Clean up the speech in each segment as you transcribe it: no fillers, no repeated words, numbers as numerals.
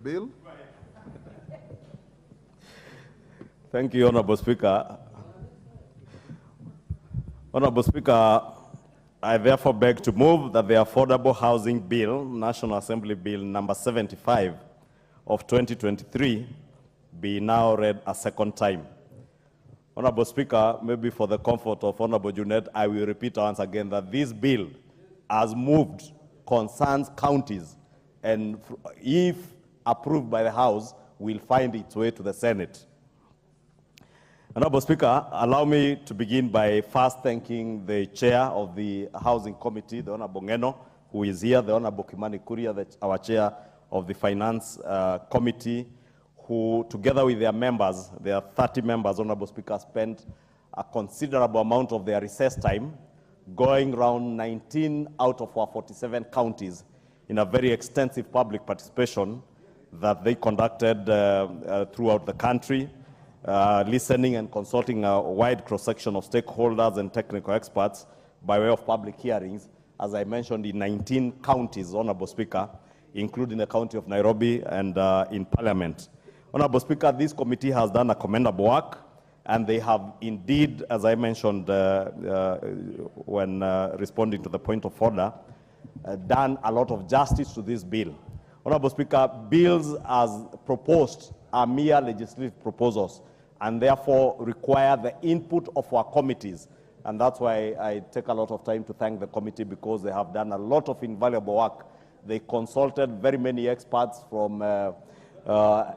Bill? Thank you, Honorable Speaker. Honorable Speaker, I therefore beg to move that the Affordable Housing Bill, National Assembly Bill number 75 of 2023, be now read a second time. Honorable Speaker, maybe for the comfort of Honorable Junet, I will repeat once again that this bill, as moved, concerns counties, and if approved by the House, will find its way to the Senate. Honorable Speaker, allow me to begin by first thanking the chair of the Housing Committee, the Honorable Ngeno, who is here, the Honorable Kimani Kuria, our chair of the Finance Committee, who, together with their members, their 30 members, Honorable Speaker, spent a considerable amount of their recess time going around 19 out of our 47 counties in a very extensive public participation that they conducted throughout the country, listening and consulting a wide cross-section of stakeholders and technical experts by way of public hearings, as I mentioned, in 19 counties, Honorable Speaker, including the county of Nairobi and in Parliament. Honorable Speaker, this committee has done a commendable work, and they have indeed, as I mentioned when responding to the point of order, done a lot of justice to this bill. Honorable Speaker, bills as proposed are mere legislative proposals and therefore require the input of our committees. And that's why I take a lot of time to thank the committee, because they have done a lot of invaluable work. They consulted very many experts, from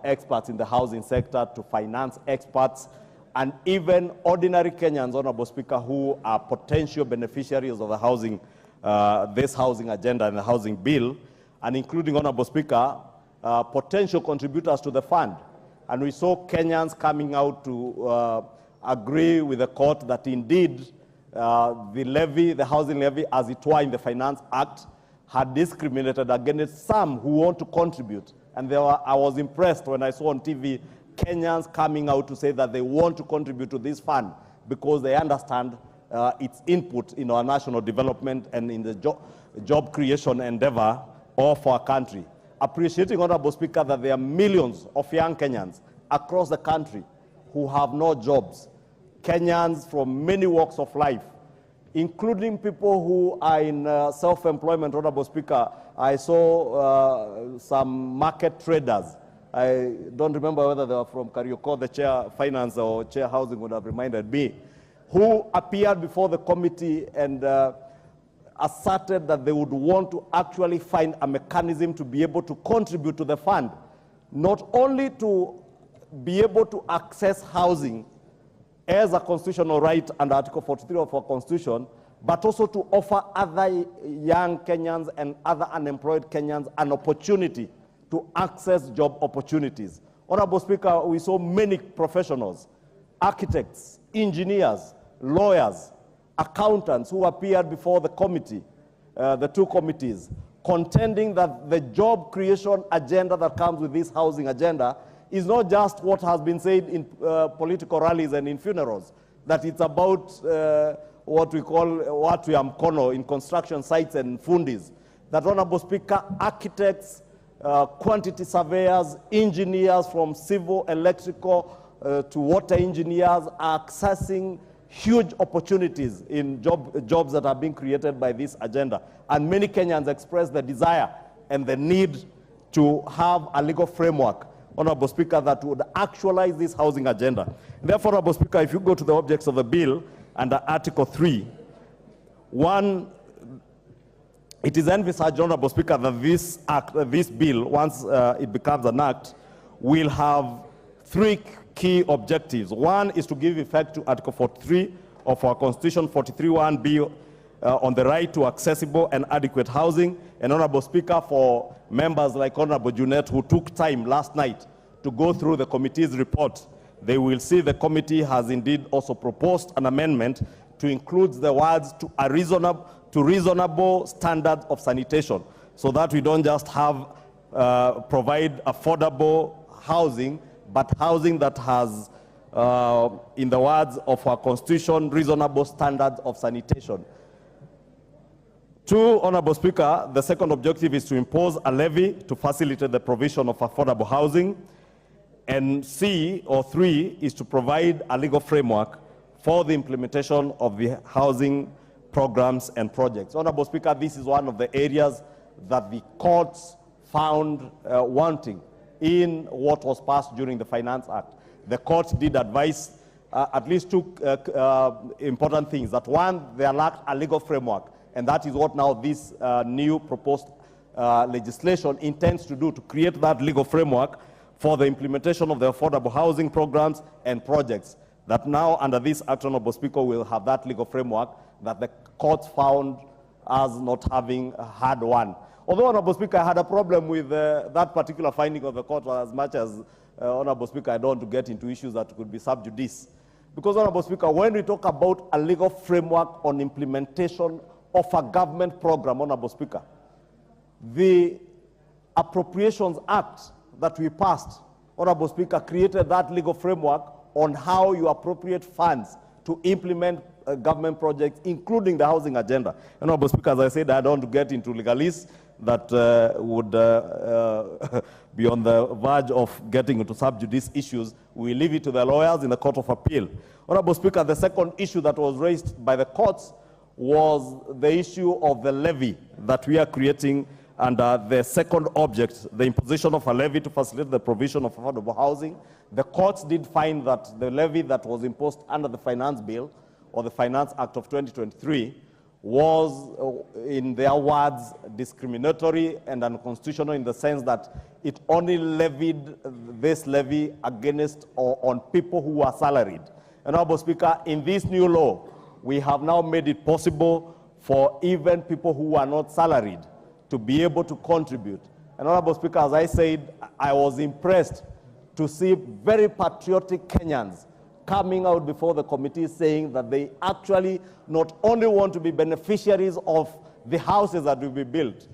experts in the housing sector to finance experts, and even ordinary Kenyans, Honorable Speaker, who are potential beneficiaries of the housing, this housing agenda and the housing bill, and including, Honorable Speaker, potential contributors to the fund. And we saw Kenyans coming out to agree with the court that indeed the levy, the housing levy, as it were in the Finance Act, had discriminated against some who want to contribute. And I was impressed when I saw on TV Kenyans coming out to say that they want to contribute to this fund because they understand its input in our national development and in the job creation endeavor of our country. Appreciating, Honorable Speaker, that there are millions of young Kenyans across the country who have no jobs. Kenyans from many walks of life, including people who are in self-employment, Honorable Speaker. I saw some market traders. I don't remember whether they were from Karioko, the chair finance or chair housing would have reminded me, who appeared before the committee and asserted that they would want to actually find a mechanism to be able to contribute to the fund, not only to be able to access housing as a constitutional right under Article 43 of our Constitution, but also to offer other young Kenyans and other unemployed Kenyans an opportunity to access job opportunities. Honorable Speaker, we saw many professionals, architects, engineers, lawyers, accountants who appeared before the committee, the two committees, contending that the job creation agenda that comes with this housing agenda is not just what has been said in political rallies and in funerals, that it's about what we call watu mkono in construction sites and fundis. That, Honorable Speaker, architects, quantity surveyors, engineers from civil, electrical to water engineers are accessing huge opportunities in jobs that are being created by this agenda. And many Kenyans express the desire and the need to have a legal framework, Honorable Speaker, that would actualize this housing agenda. Therefore, Honorable Speaker, if you go to the objects of the bill under Article 3, it is envisaged, Honorable Speaker, that this bill, once it becomes an act, will have three key objectives. One is to give effect to Article 43 of our Constitution, 43(1)(b), on the right to accessible and adequate housing. And, Honorable Speaker, for members like Honorable Junet, who took time last night to go through the committee's report, they will see the committee has indeed also proposed an amendment to include the words to reasonable standards of sanitation, so that we don't just have provide affordable housing, but housing that has, in the words of our Constitution, reasonable standards of sanitation. Two, Honorable Speaker, the second objective is to impose a levy to facilitate the provision of affordable housing. And three, is to provide a legal framework for the implementation of the housing programs and projects. Honorable Speaker, this is one of the areas that the courts found wanting in what was passed during the Finance Act. The court did advise at least two important things. That one, they lacked a legal framework, and that is what now this new proposed legislation intends to do, to create that legal framework for the implementation of the affordable housing programs and projects. That now, under this act, Honorable Speaker, will have that legal framework that the court found as not having had one. Although, Honorable Speaker, I had a problem with that particular finding of the court, as much as, Honorable Speaker, I don't want to get into issues that could be sub judice. Because, Honorable Speaker, when we talk about a legal framework on implementation of a government program, Honorable Speaker, the Appropriations Act that we passed, Honorable Speaker, created that legal framework on how you appropriate funds to implement government projects, including the housing agenda. Honorable Speaker, as I said, I don't want to get into legalese that would be on the verge of getting into sub judice issues. We leave it to the lawyers in the Court of Appeal. Honorable Speaker, the second issue that was raised by the courts was the issue of the levy that we are creating under the second object, the imposition of a levy to facilitate the provision of affordable housing. The courts did find that the levy that was imposed under the Finance Bill or the Finance Act of 2023 was, in their words, discriminatory and unconstitutional in the sense that it only levied this levy against or on people who are salaried. And, Honorable Speaker, in this new law, we have now made it possible for even people who are not salaried to be able to contribute. And, Honorable Speaker, as I said, I was impressed to see very patriotic Kenyans coming out before the committee saying that they actually not only want to be beneficiaries of the houses that will be built,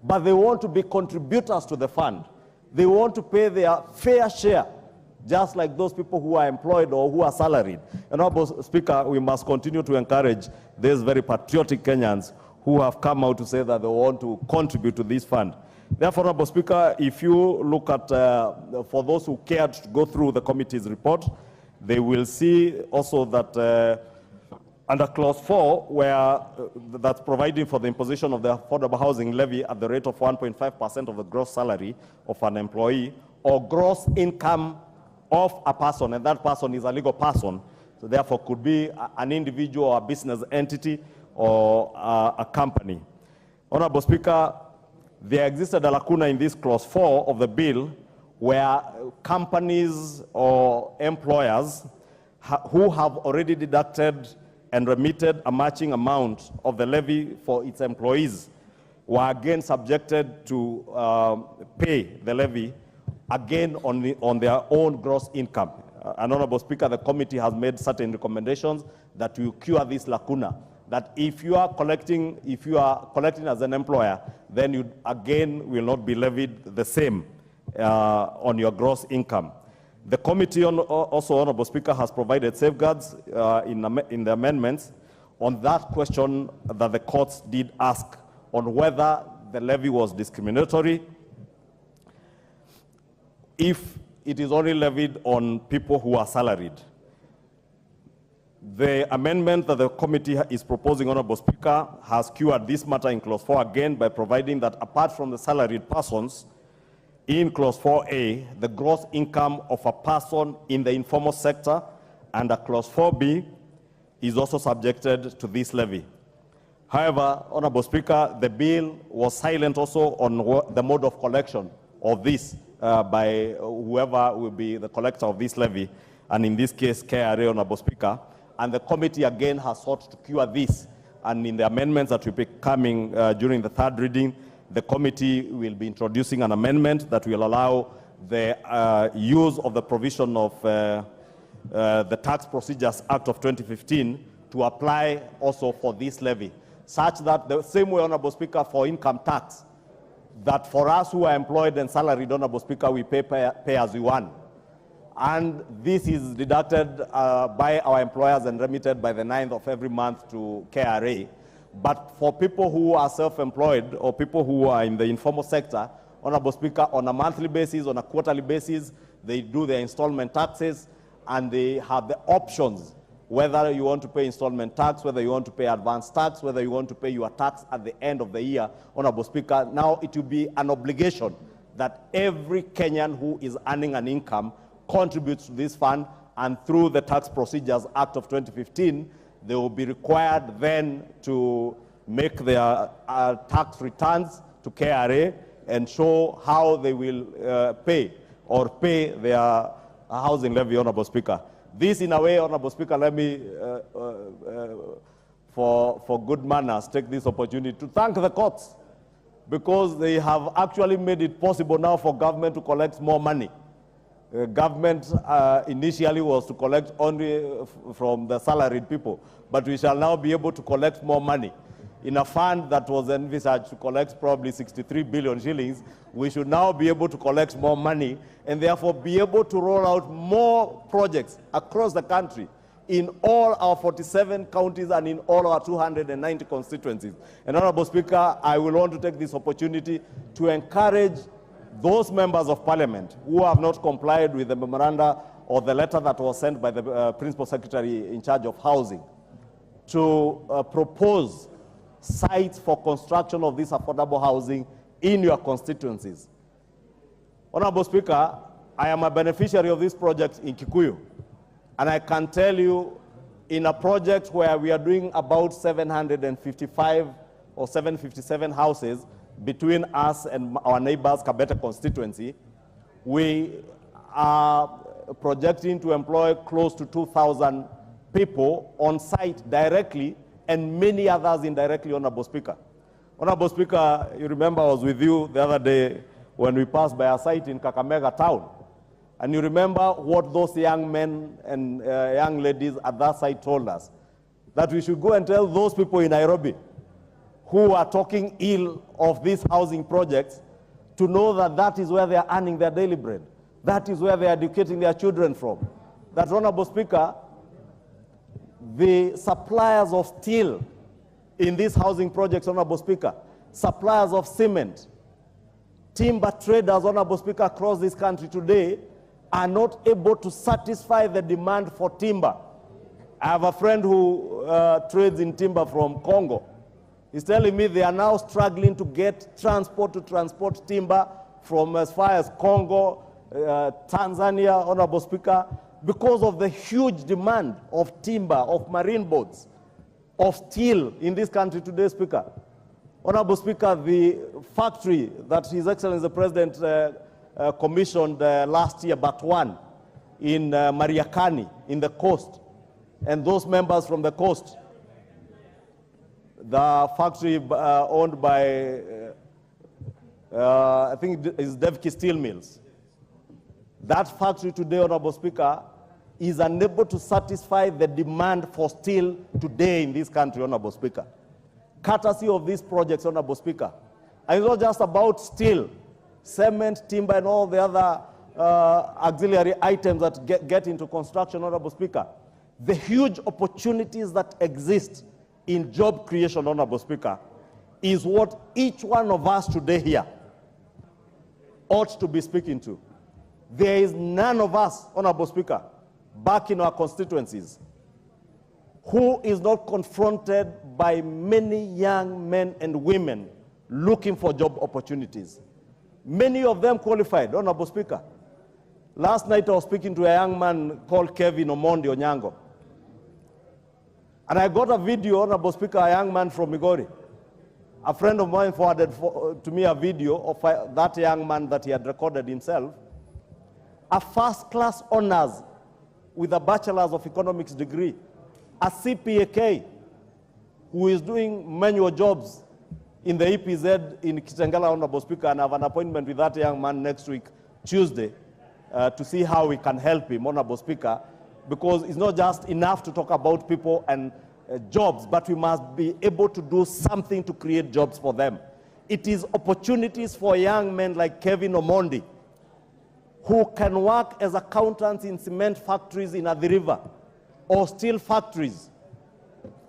but they want to be contributors to the fund. They want to pay their fair share, just like those people who are employed or who are salaried. And, Honorable Speaker, we must continue to encourage these very patriotic Kenyans who have come out to say that they want to contribute to this fund. Therefore, Honorable Speaker, if you look at, for those who cared to go through the committee's report, they will see also that under Clause 4, where that's providing for the imposition of the affordable housing levy at the rate of 1.5% of the gross salary of an employee or gross income of a person, and that person is a legal person, so therefore could be an individual or a business entity or a company. Honorable Speaker, there existed a lacuna in this Clause 4 of the bill where companies or employers who have already deducted and remitted a matching amount of the levy for its employees were again subjected to pay the levy again on their own gross income. And, Honorable Speaker, the committee has made certain recommendations that will cure this lacuna, that if you are collecting as an employer, then you again will not be levied the same on your gross income. The committee also, Honorable Speaker, has provided safeguards in the amendments on that question that the courts did ask on whether the levy was discriminatory, if it is only levied on people who are salaried. The amendment that the committee is proposing, Honorable Speaker, has cured this matter in Clause 4 again by providing that apart from the salaried persons, in Clause 4A, the gross income of a person in the informal sector under Clause 4B is also subjected to this levy. However, Honorable Speaker, the bill was silent also on the mode of collection of this by whoever will be the collector of this levy, and in this case, KRA, Honorable Speaker. And the committee again has sought to cure this. And in the amendments that will be coming during the third reading, the committee will be introducing an amendment that will allow the use of the provision of the Tax Procedures Act of 2015 to apply also for this levy, such that the same way, Honorable Speaker, for income tax, that for us who are employed and salaried, Honorable Speaker, we pay as we want. And this is deducted by our employers and remitted by the 9th of every month to KRA. But for people who are self-employed or people who are in the informal sector, Honorable Speaker, on a monthly basis, on a quarterly basis, they do their installment taxes, and they have the options whether you want to pay installment tax, whether you want to pay advance tax, whether you want to pay your tax at the end of the year. Honorable Speaker, now it will be an obligation that every Kenyan who is earning an income contributes to this fund, and through the Tax Procedures Act of 2015, they will be required then to make their tax returns to KRA and show how they will pay their housing levy, Honorable Speaker. This, in a way, Honorable Speaker, let me, for good manners, take this opportunity to thank the courts, because they have actually made it possible now for government to collect more money. Government initially was to collect only from the salaried people, but we shall now be able to collect more money. In a fund that was envisaged to collect probably 63 billion shillings, we should now be able to collect more money and therefore be able to roll out more projects across the country in all our 47 counties and in all our 290 constituencies. And Honorable Speaker, I will want to take this opportunity to encourage those members of parliament who have not complied with the memoranda or the letter that was sent by the Principal Secretary in charge of housing to propose sites for construction of this affordable housing in your constituencies. Honorable Speaker, I am a beneficiary of this project in Kikuyu, and I can tell you, in a project where we are doing about 755 or 757 houses between us and our neighbors, Kabete constituency, we are projecting to employ close to 2,000 people on site directly and many others indirectly, Honorable Speaker. Honorable Speaker, you remember I was with you the other day when we passed by a site in Kakamega town. And you remember what those young men and young ladies at that site told us, that we should go and tell those people in Nairobi who are talking ill of these housing projects to know that that is where they are earning their daily bread. That is where they are educating their children from. That, Honorable Speaker, the suppliers of steel in these housing projects, Honorable Speaker, suppliers of cement, timber traders, Honorable Speaker, across this country today are not able to satisfy the demand for timber. I have a friend who trades in timber from Congo. He's telling me they are now struggling to get transport to transport timber from as far as Congo, Tanzania, Honorable Speaker, because of the huge demand of timber, of marine boats, of steel in this country today, Speaker. Honorable Speaker, the factory that His Excellency the President commissioned last year, but one, in Mariakani, in the coast, and those members from the coast, the factory owned by, I think it's Devki Steel Mills. That factory today, Honorable Speaker, is unable to satisfy the demand for steel today in this country, Honorable Speaker. Courtesy of these projects, Honorable Speaker. And it's not just about steel, cement, timber, and all the other auxiliary items that get into construction, Honorable Speaker. The huge opportunities that exist in job creation, Honorable Speaker, is what each one of us today here ought to be speaking to. There is none of us, Honorable Speaker, back in our constituencies who is not confronted by many young men and women looking for job opportunities. Many of them qualified, Honorable Speaker. Last night I was speaking to a young man called Kevin Omondi Onyango. And I got a video, Honorable Speaker, a young man from Migori. A friend of mine forwarded to me a video of that young man that he had recorded himself. A first-class honors with a bachelor's of economics degree, a CPAK, who is doing manual jobs in the EPZ in Kitengela, Honorable Speaker, and I have an appointment with that young man next week, Tuesday, to see how we can help him, Honorable Speaker, because it's not just enough to talk about people and jobs, but we must be able to do something to create jobs for them. It is opportunities for young men like Kevin Omondi, who can work as accountants in cement factories in Athi River, or steel factories,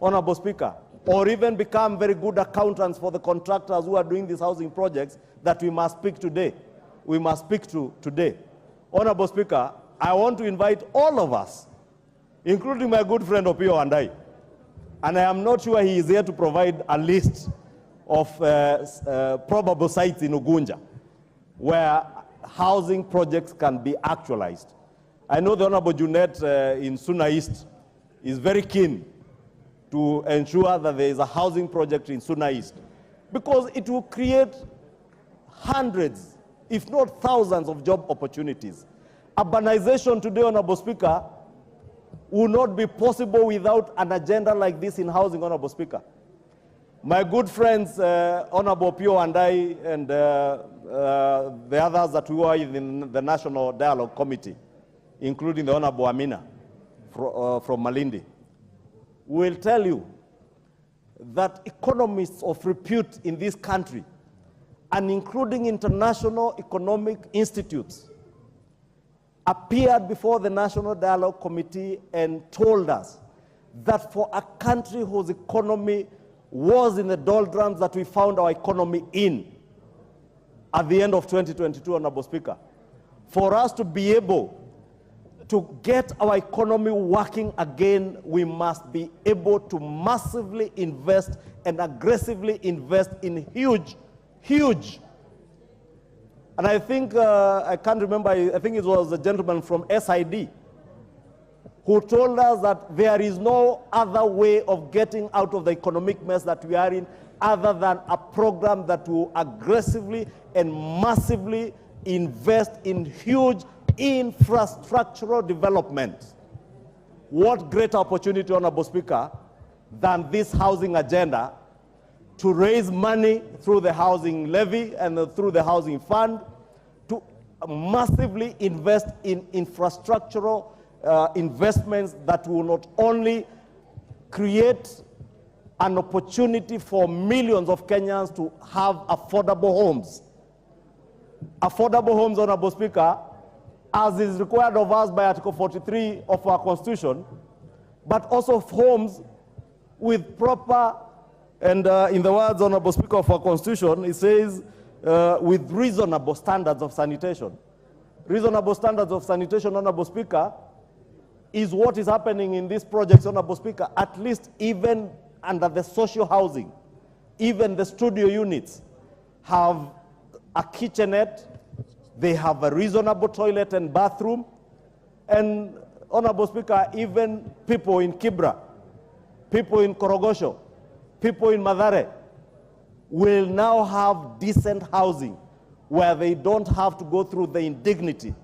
Honorable Speaker, or even become very good accountants for the contractors who are doing these housing projects that we must speak today. We must speak to today. Honorable Speaker, I want to invite all of us, including my good friend Opio and I am not sure he is here to provide a list of probable sites in Ugunja where housing projects can be actualized. I know the Honorable Junet in Suna East is very keen to ensure that there is a housing project in Suna East, because it will create hundreds, if not thousands, of job opportunities. Urbanization today, Honorable Speaker, will not be possible without an agenda like this in housing, Honorable Speaker. My good friends, Honorable Pio and I, and the others that we are in the National Dialogue Committee, including the Honorable Amina from Malindi, will tell you that economists of repute in this country, and including international economic institutes, appeared before the National Dialogue Committee and told us that for a country whose economy was in the doldrums that we found our economy in at the end of 2022, Honorable Speaker, for us to be able to get our economy working again, we must be able to massively invest and aggressively invest in huge. And I think, I can't remember, I think it was a gentleman from SID who told us that there is no other way of getting out of the economic mess that we are in other than a program that will aggressively and massively invest in huge infrastructural development. What greater opportunity, Honorable Speaker, than this housing agenda to raise money through the housing levy and through the housing fund to massively invest in infrastructural investments that will not only create an opportunity for millions of Kenyans to have affordable homes. Affordable homes, Honorable Speaker, as is required of us by Article 43 of our Constitution, but also homes with proper, and in the words, Honorable Speaker, of our Constitution, it says, with reasonable standards of sanitation. Reasonable standards of sanitation, Honorable Speaker, is what is happening in these projects, Honorable Speaker, at least even under the social housing. Even the studio units have a kitchenette, they have a reasonable toilet and bathroom, and, Honorable Speaker, even people in Kibra, people in Korogosho, people in Mathare will now have decent housing where they don't have to go through the indignity